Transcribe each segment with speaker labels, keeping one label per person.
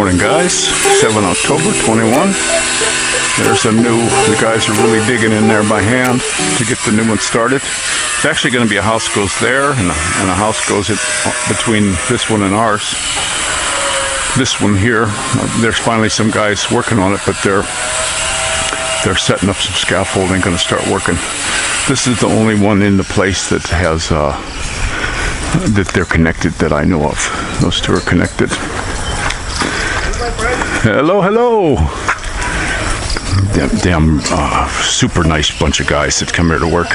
Speaker 1: morning, guys. 7 October 21. There's the guys are really digging in there by hand to get the new one started. It's actually going to be a house goes there and a house goes between this one and ours. This one here, there's finally some guys working on it, but they're setting up some scaffolding, going to start working. This is the only one in the place that has that they're connected that I know of. Those two are connected. Hello. Damn super nice bunch of guys that come here to work.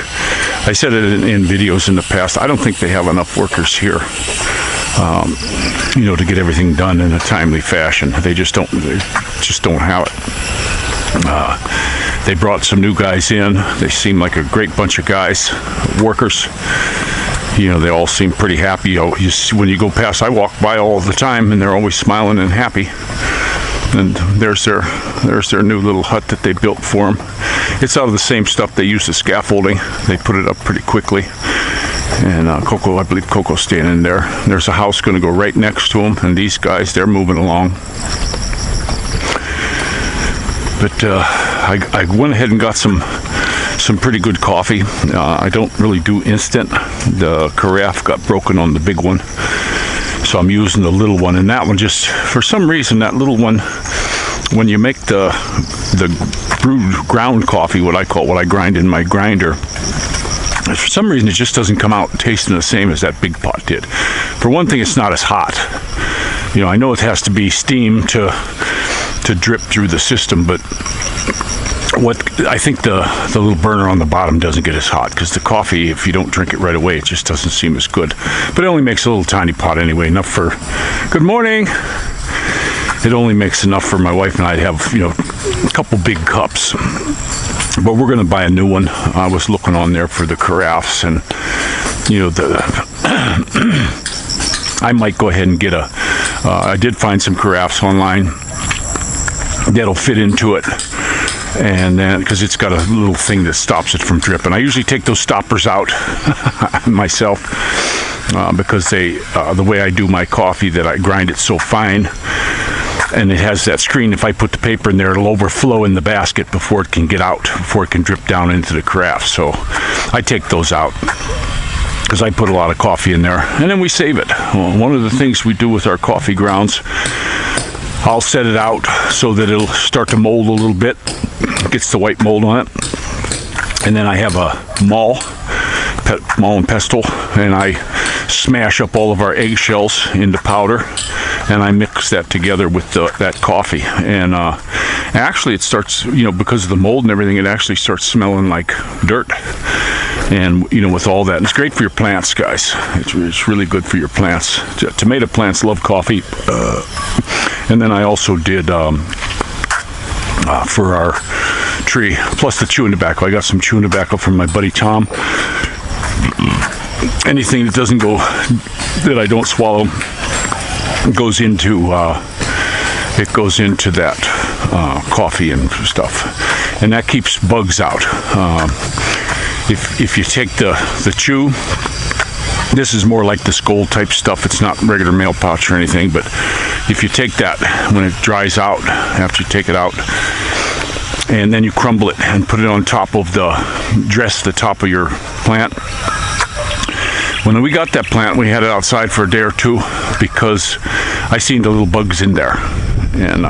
Speaker 1: I said it in videos in the past. I don't think they have enough workers here, to get everything done in a timely fashion. They just don't have it. They brought some new guys in. They seem like a great bunch of guys, workers. They all seem pretty happy. When you go past, I walk by all the time, and they're always smiling and happy. And there's their new little hut that they built for them. It's out of the same stuff they use as scaffolding. They put it up pretty quickly. And I believe Coco's staying in there. There's a house going to go right next to them, and these guys, they're moving along. But I went ahead and got some pretty good coffee. I don't really do instant. The carafe got broken on the big one, so I'm using the little one. And that one, just for some reason, that little one, when you make the brewed ground coffee, what I grind in my grinder, for some reason it just doesn't come out tasting the same as that big pot did. For one thing, it's not as hot. I know it has to be steam to drip through the system, but I think the little burner on the bottom doesn't get as hot, because the coffee, if you don't drink it right away, it just doesn't seem as good. But it only makes a little tiny pot anyway, enough for good morning. It only makes enough for my wife and I to have a couple big cups. But we're going to buy a new one. I was looking on there for the carafes, and I might go ahead and get I did find some carafes online that'll fit into it. And then, because it's got a little thing that stops it from dripping. I usually take those stoppers out myself, because the way I do my coffee, that I grind it so fine, and it has that screen. If I put the paper in there, it'll overflow in the basket before it can get out, before it can drip down into the carafe. So I take those out, because I put a lot of coffee in there, and then we save it. Well, one of the things we do with our coffee grounds, I'll set it out so that it'll start to mold a little bit. It gets the white mold on it. And then I have a maul and pestle, and I smash up all of our eggshells into powder, and I mix that together with that coffee. And actually it starts, because of the mold and everything, it actually starts smelling like dirt. And with all that, and it's great for your plants, guys. It's really good for your plants. Tomato plants love coffee. And then I also did for our tree, plus the chewing tobacco. I got some chewing tobacco from my buddy Tom. Anything that doesn't go, that I don't swallow, goes into that coffee and stuff, and that keeps bugs out. If you take the chew, this is more like the Skull type stuff. It's not regular mail pouch or anything, but if you take that, when it dries out, after you take it out, and then you crumble it and put it on top of dress the top of your plant. When we got that plant, we had it outside for a day or two, because I seen the little bugs in there. And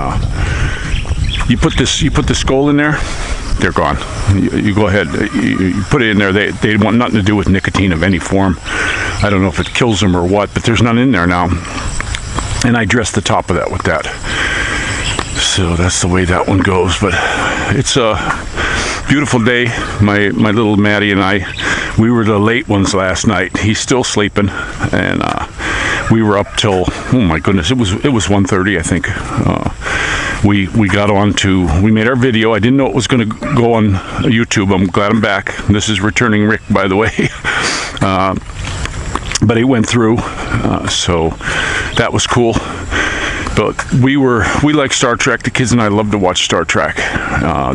Speaker 1: you put the Skull in there, they're gone. You go ahead, you put it in there. They want nothing to do with nicotine of any form. I don't know if it kills them or what, but there's none in there now. And I dress the top of that with that. So that's the way that one goes. But it's a beautiful day. My little Maddie and I, we were the late ones last night. He's still sleeping, and we were up till, oh my goodness, it was 1:30, I think. We made our video. I didn't know it was going to go on YouTube. I'm glad I'm back. This is returning Rick, by the way. But it went through, so that was cool. But we like Star Trek. The kids and I love to watch Star Trek.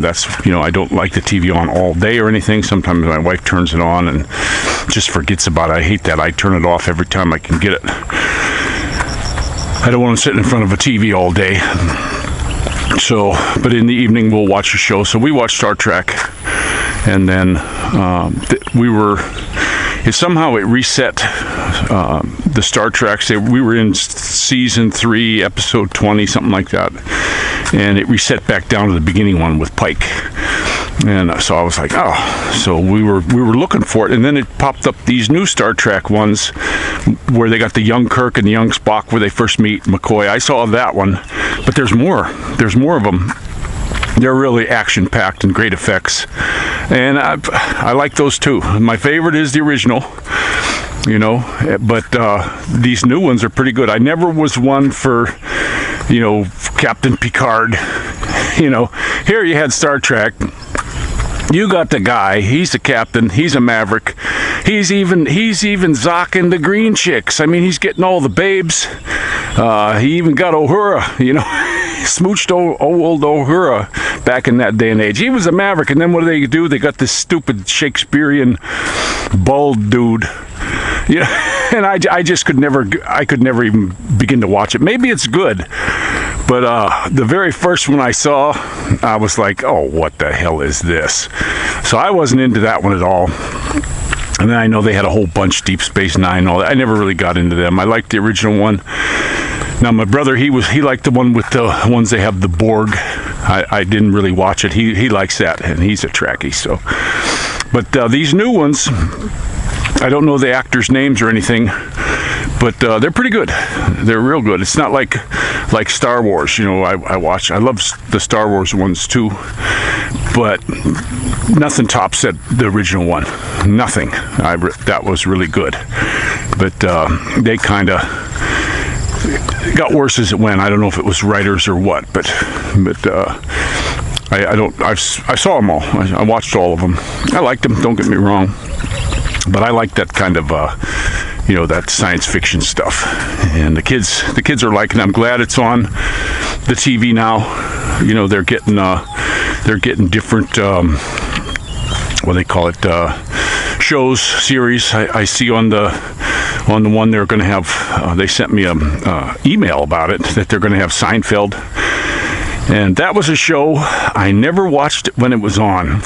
Speaker 1: That's, I don't like the TV on all day or anything. Sometimes my wife turns it on and just forgets about it. I hate that. I turn it off every time I can get it. I don't want to sit in front of a TV all day. So, but in the evening we'll watch a show. So we watched Star Trek, and then somehow it reset the Star Treks. We were in season 3, episode 20, something like that, and it reset back down to the beginning one with Pike. And so I was like, oh. So we were looking for it, and then it popped up these new Star Trek ones where they got the young Kirk and the young Spock where they first meet McCoy. I saw that one, but there's more. There's more of them. They're really action-packed and great effects, and I like those too. My favorite is the original, but these new ones are pretty good. I never was one for, Captain Picard. Here you had Star Trek. You got the guy. He's the captain. He's a maverick. He's even zocking the green chicks. I mean, he's getting all the babes. He even got Uhura. Smooched old Uhura back in that day and age. He was a maverick. And then what do? They got this stupid Shakespearean bald dude. And I just could never even begin to watch it. Maybe it's good. But the very first one I saw, I was like, oh, what the hell is this? So I wasn't into that one at all. And then I know they had a whole bunch, Deep Space Nine, all that. I never really got into them. I liked the original one. Now my brother, he liked the one with the ones they have the Borg. I didn't really watch it. He likes that, and he's a Trekkie. So, but these new ones, I don't know the actors' names or anything, but they're pretty good. They're real good. It's not like Star Wars. I love the Star Wars ones too, but nothing tops the original one. Nothing. That was really good. But they kind of got worse as it went. I don't know if it was writers or what, but I saw them all. I watched all of them. I liked them. Don't get me wrong, but I like that kind of that science fiction stuff. And the kids are liking it. I'm glad it's on the TV now. They're getting different what they call it, shows, series. I see on the one they're going to have, they sent me a email about it, that they're going to have Seinfeld. And that was a show I never watched it when it was on.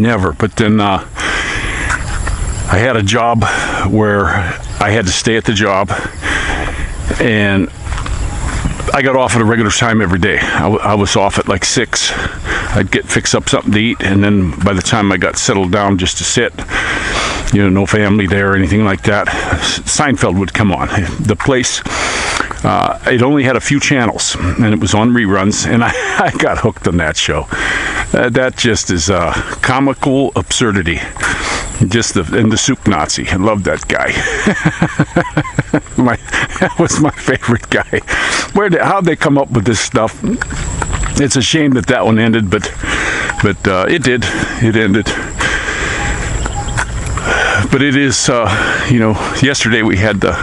Speaker 1: Never. But then I had a job where I had to stay at the job, and I got off at a regular time every day. I was off at like 6. I'd fix up something to eat, and then by the time I got settled down just to sit, no family there or anything like that, Seinfeld would come on. The place, it only had a few channels, and it was on reruns, and I got hooked on that show. That just is comical absurdity. And the soup Nazi. I love that guy. That was my favorite guy. How'd they come up with this stuff? It's a shame that one ended, but it did. It ended. But it is, yesterday we had the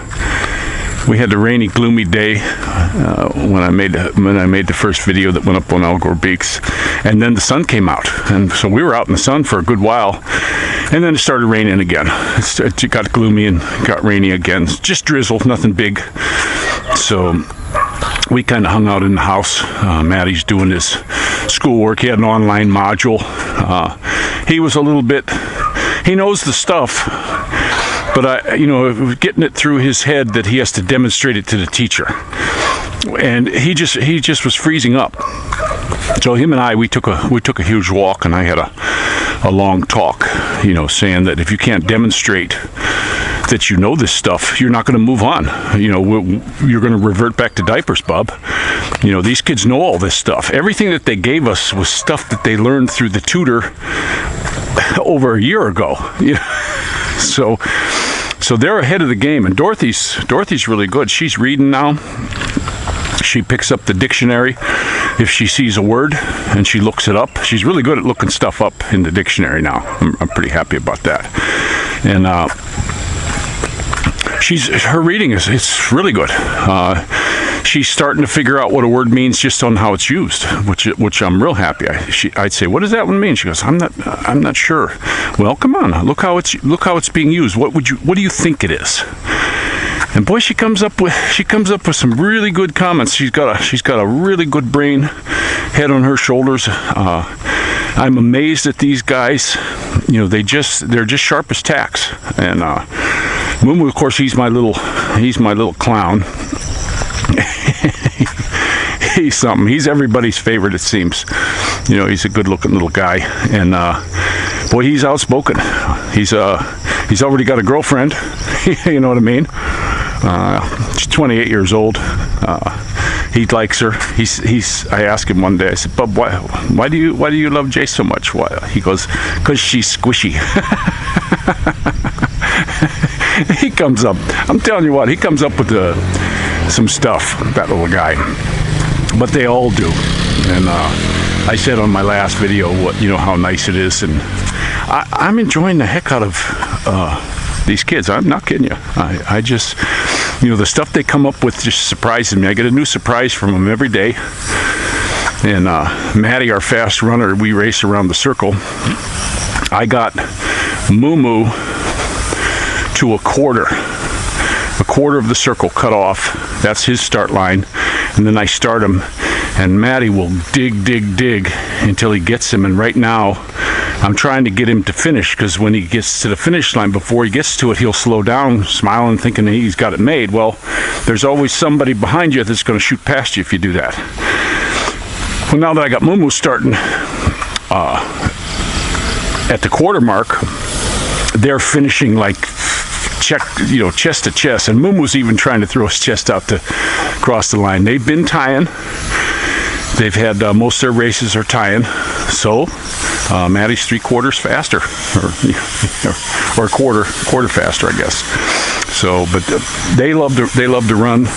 Speaker 1: rainy, gloomy day when I made the first video that went up on Al Gore Beaks, and then the sun came out, and so we were out in the sun for a good while, and then it started raining again. It got gloomy and got rainy again. Just drizzle, nothing big. So we kind of hung out in the house. Maddie's doing his schoolwork. He had an online module. He was a little bit. He knows the stuff, but getting it through his head that he has to demonstrate it to the teacher, and he just was freezing up. So him and I, we took a huge walk, and I had a long talk, saying that if you can't demonstrate that you know this stuff, you're not going to move on. You're going to revert back to diapers, bub. These kids know all this stuff. Everything that they gave us was stuff that they learned through the tutor over a year ago. So they're ahead of the game, and Dorothy's really good. She's reading now. She picks up the dictionary if she sees a word, and she looks it up. She's really good at looking stuff up in the dictionary now. I'm pretty happy about that. And her reading it's really good. She's starting to figure out what a word means just on how it's used, which I'm real happy. I'd say, what does that one mean? She goes, I'm not sure. Well, come on, look how it's being used. What do you think it is? And boy, she comes up with some really good comments. She's got a really good brain, head on her shoulders. I'm amazed at these guys. They're just sharp as tacks. And Mumu, of course, he's my little clown. He's something. He's everybody's favorite, it seems. He's a good-looking little guy, and boy, he's outspoken. He's already got a girlfriend. You know what I mean? She's 28 years old. He likes her. I asked him one day. I said, "Bub, why do you love Jay so much?" Why? He goes, "'Cause she's squishy." He comes up. I'm telling you what. He comes up with some stuff. That little guy. But they all do. And I said on my last video how nice it is, and I'm enjoying the heck out of these kids. I'm not kidding you. I just, the stuff they come up with just surprises me. I get a new surprise from them every day. And Maddie, our fast runner, we race around the circle. I got Mumu to a quarter of the circle cut off. That's his start line. And then I start him, and Maddie will dig until he gets him. And right now, I'm trying to get him to finish, because when he gets to the finish line, before he gets to it, he'll slow down, smiling, thinking he's got it made. Well, there's always somebody behind you that's going to shoot past you if you do that. Well, now that I got Mumu starting at the quarter mark, they're finishing like chest to chest, and Mumu's even trying to throw his chest out to cross the line. They've been tying. They've had most of their races are tying. So Maddie's 3/4 faster, or a quarter faster, I guess. So, but they love to run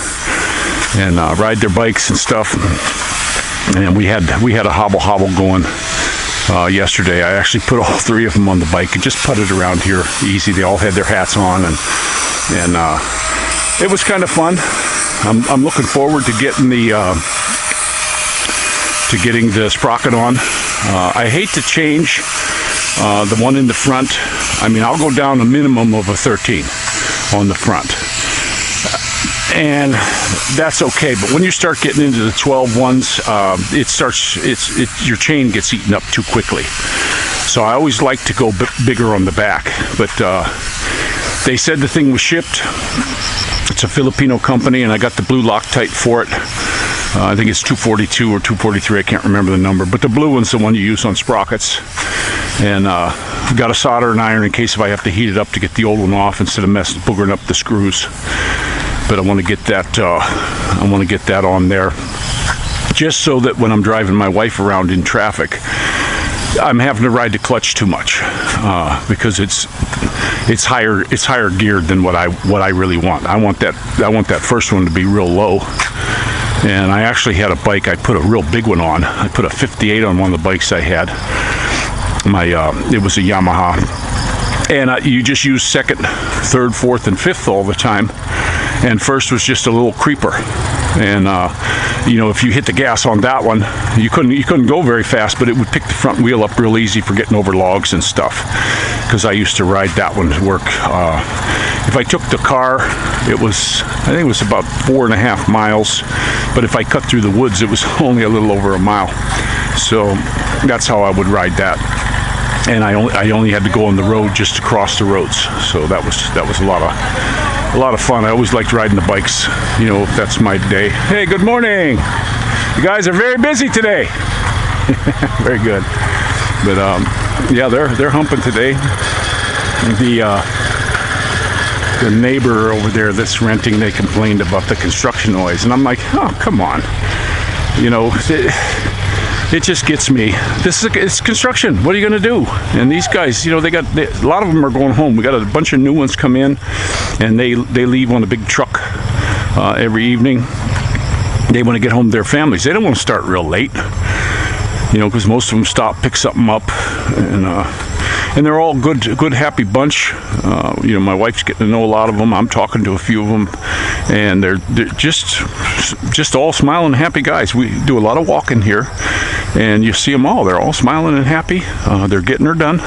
Speaker 1: and ride their bikes and stuff. And we had a hobble going. Yesterday, I actually put all three of them on the bike and just putted around here easy. They all had their hats on, and it was kind of fun. I'm looking forward to getting the sprocket on. I hate to change the one in the front. I mean, I'll go down a minimum of a 13 on the front. And that's okay, but when you start getting into the 12 ones, your chain gets eaten up too quickly. So I always like to go bigger on the back. But they said the thing was shipped. It's a Filipino company, and I got the blue Loctite for it. I think it's 242 or 243. I can't remember the number, but the blue one's the one you use on sprockets. And got a solder and iron in case if I have to heat it up to get the old one off instead of boogering up the screws. But I want to get that. On there, just so that when I'm driving my wife around in traffic, I'm having to ride the clutch too much because it's higher geared than what I really want. I want that first one to be real low. And I actually had a bike. I put a real big one on. I put a 58 on one of the bikes I had. It was a Yamaha, and you just use second, third, fourth, and fifth all the time. And first was just a little creeper, and if you hit the gas on that one, you couldn't go very fast, but it would pick the front wheel up real easy for getting over logs and stuff. Because I used to ride that one to work. If I took the car, I think it was about 4.5 miles, but if I cut through the woods, it was only a little over a mile. So that's how I would ride that. And I only had to go on the road just to cross the roads. So that was a lot of fun. I always liked riding the bikes. If that's my day. Hey, good morning. You guys are very busy today. Very good. But yeah, they're humping today. The neighbor over there that's renting, they complained about the construction noise, and I'm like, oh, come on. It just gets me. It's construction. What are you going to do? And these guys, a lot of them are going home. We got a bunch of new ones come in, and they leave on a big truck every evening. They want to get home to their families. They don't want to start real late, because most of them stop, pick something up, and they're all good, happy bunch. My wife's getting to know a lot of them. I'm talking to a few of them, and they're just all smiling, happy guys. We do a lot of walking here, and you see them all. They're all smiling and happy. They're getting her done.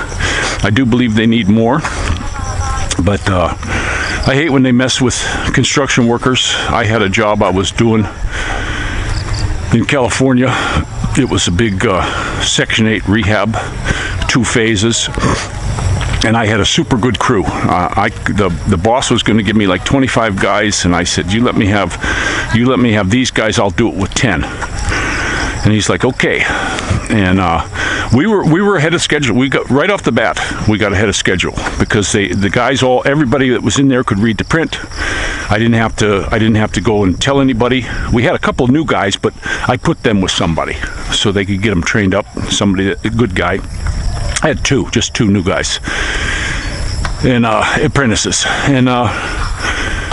Speaker 1: I do believe they need more, but I hate when they mess with construction workers. I had a job I was doing in California. It was a big Section 8 rehab, 2 phases. And I had a super good crew. The boss was going to give me like 25 guys, and I said, "You let me have these guys. I'll do it with 10." And he's like, "Okay." And we were ahead of schedule. We got right off the bat. We got ahead of schedule because the guys, everybody that was in there could read the print. I didn't have to go and tell anybody. We had a couple of new guys, but I put them with somebody so they could get them trained up. Somebody, a good guy. I had just two new guys and apprentices, and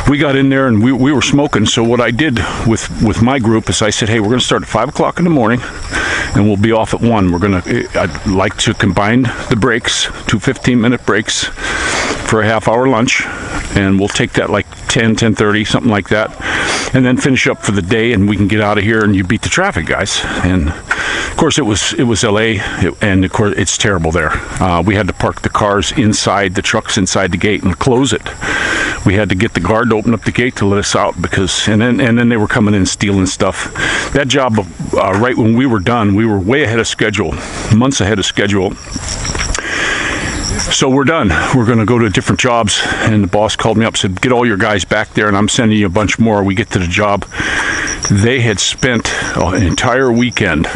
Speaker 1: we got in there and we were smoking. So what I did with my group is I said, "Hey, we're going to start at 5 o'clock in the morning, and we'll be off at 1. I'd like to combine the breaks, 2 15-minute breaks for a half-hour lunch, and we'll take that like 10:30, something like that, and then finish up for the day, and we can get out of here and you beat the traffic, guys." And of course, it was LA, and of course, it's terrible there. We had to park the cars inside, the trucks inside the gate, and close it. We had to get the guard to open up the gate to let us out and then they were coming in stealing stuff. That job, right when we were done, we were way ahead of schedule, months ahead of schedule. So we're done. We're going to go to different jobs, and the boss called me up and said, "Get all your guys back there, and I'm sending you a bunch more." We get to the job. They had spent an entire weekend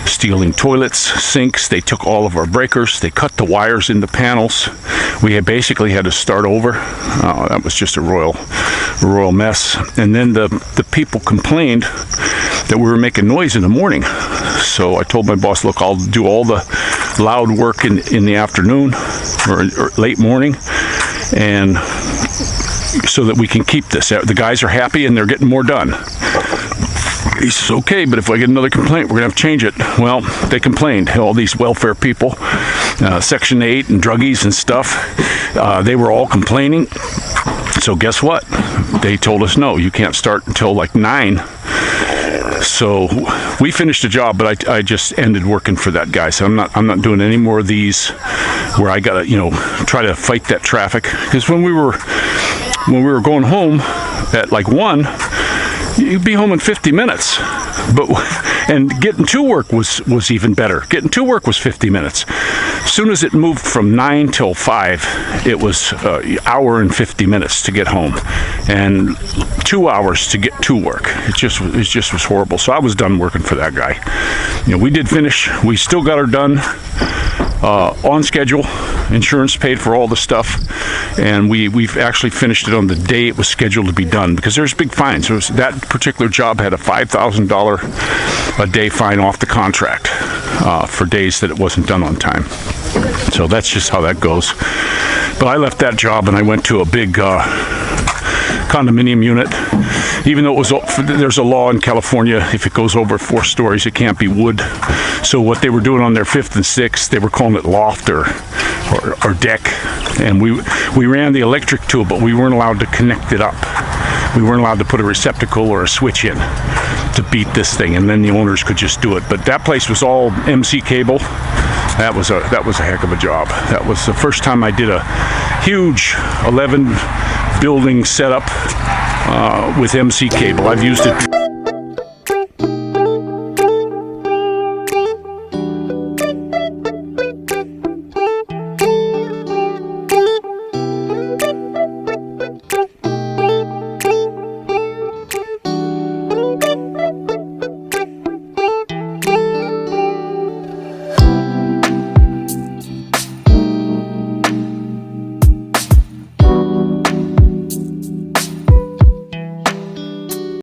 Speaker 1: stealing toilets, sinks. They took all of our breakers. They cut the wires in the panels. We had basically had to start over. That was just a royal mess. And then the people complained that we were making noise in the morning. So I told my boss, "Look, I'll do all the loud work in the afternoon or late morning, and so that we can keep this. The guys are happy and they're getting more done." He says, "Okay, but if I get another complaint, we're going to have to change it." Well, they complained. All these welfare people, Section 8 and druggies and stuff, they were all complaining. So guess what? They told us, "No, you can't start until like 9. So we finished the job, but I just ended working for that guy. So I'm not doing any more of these where I gotta try to fight that traffic. Because when we were going home at like 1, you'd be home in 50 minutes. And getting to work was even better. Getting to work was 50 minutes. As soon as it moved from 9 till 5, it was an hour and 50 minutes to get home, and 2 hours to get to work. It just was horrible. So I was done working for that guy. We did finish. We still got her done on schedule. Insurance paid for all the stuff, and we've actually finished it on the day it was scheduled to be done, because there's big fines. That particular job had a $5,000 a day fine off the contract for days that it wasn't done on time. So that's just how that goes. But I left that job and I went to a big condominium unit. Even though there's a law in California, if it goes over 4 stories, it can't be wood. So what they were doing on their 5th and 6th, they were calling it loft or deck. And we ran the electric to it, but we weren't allowed to connect it up. We weren't allowed to put a receptacle or a switch in to beat this thing, and then the owners could just do it. But that place was all MC cable. That was a heck of a job. That was the first time I did a huge 11 building setup with MC cable. I've used it